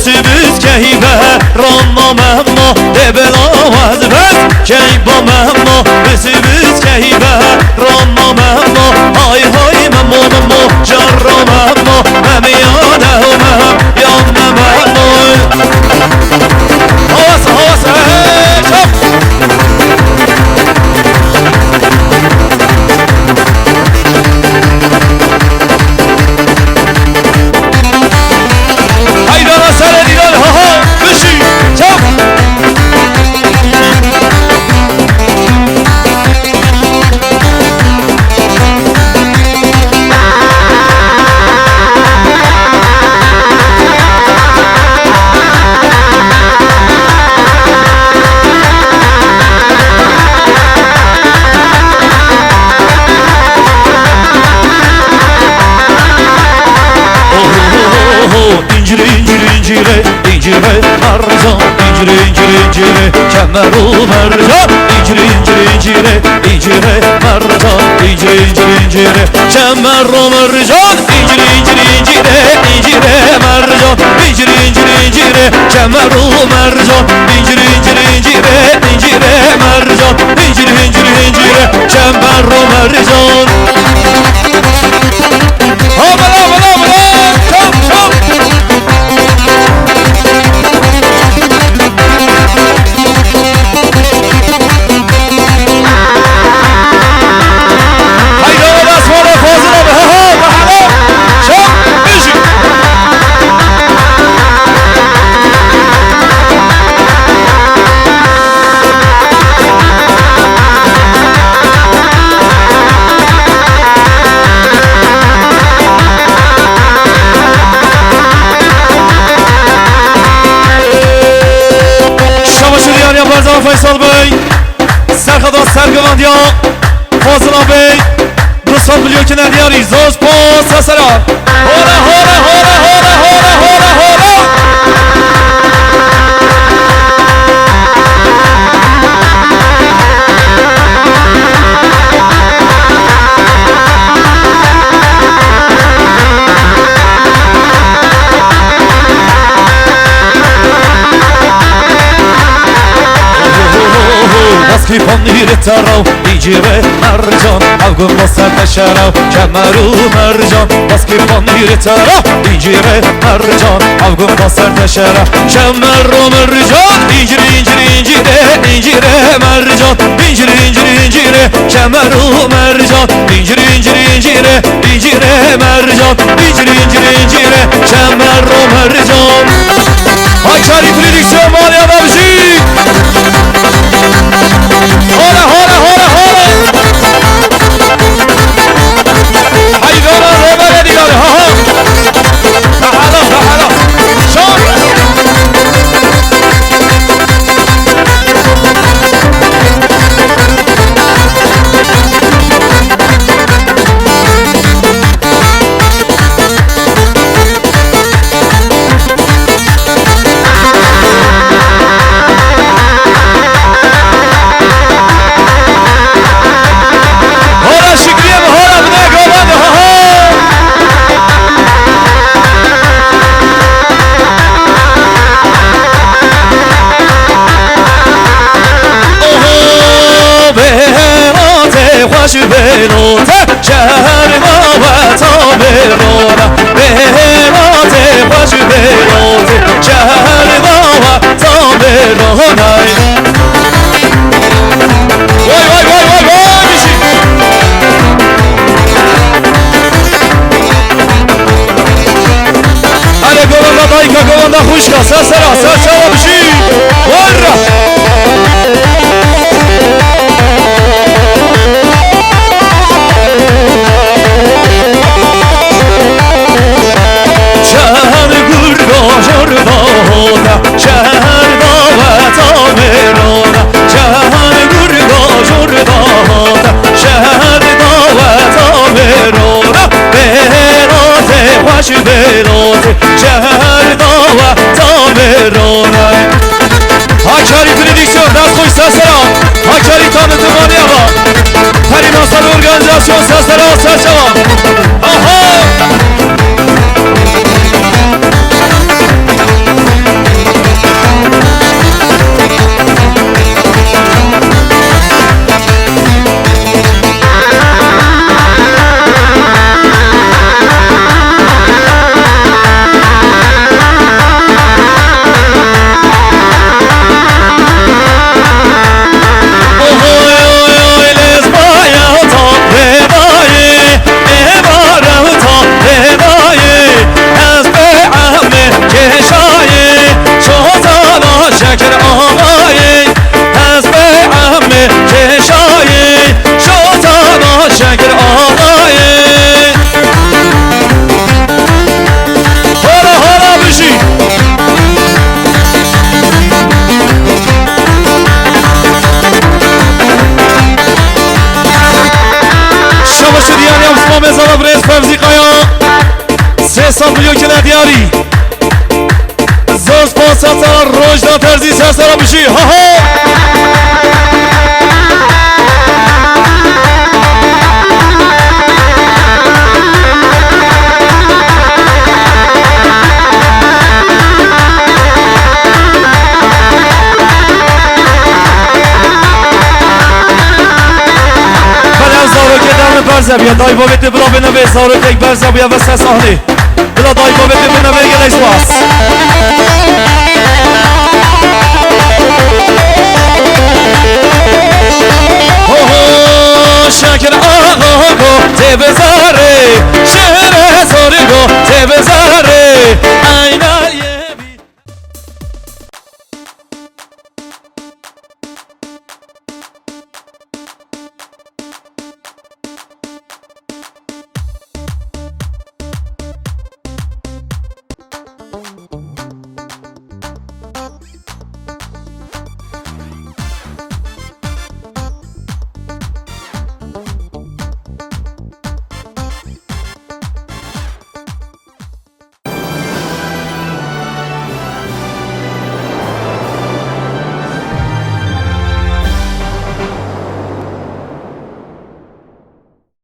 بسیبیز که به رانا مهما دبلا وزبست که با مهما بسیبیز که به رانا مهما های های مهما جرا مهما ممیانه مهم یام مهما حواس حواس İncire marcan incire kemeru mercan incire marcan incire kemeru mercan incire marcan incire kemeru mercan incire marcan incire kemeru mercan فیصل بی سرخدا سرگواندیا فاضل بی دوستان بلیو که ندیاری زوز پاس سرا هورا هورا هورا هورا هورا هورا هورا بسکی پنیر تراو ایجیره مرجان avgun basar şarav kemeru mercan baski panir tara incire mercan avgun basar şarav kemeru mercan incire mercan incire kemeru mercan incire mercan incire kemeru mercan Hakkari prodüksiyon Maliye Babşi Hora hora hora hora Haydara Robert ediyor ha ha Tahalo Şok خوش بلوت شهر ما و تا برونا بهرات خوش بلوت شهر ما و تا برونا وای وای وای وای وای میشی هره گواندا دایکا گواندا خوشکا سرسرا سرچاوا بشی ورا Hakkari prodüksiyon Nazkoy Sesera Hakkari tanıtımani ama Perimasal organizasyon Sesera Sesera Aha ساتر روجنا ترزی سر بشی ها ها برزبیا دای با بده بلا بنوی زارو یک برزبیا و سه صحنه بلا دای با بده بنوی گلیش واس شکر آقا کو تب زاره شهر زاره کو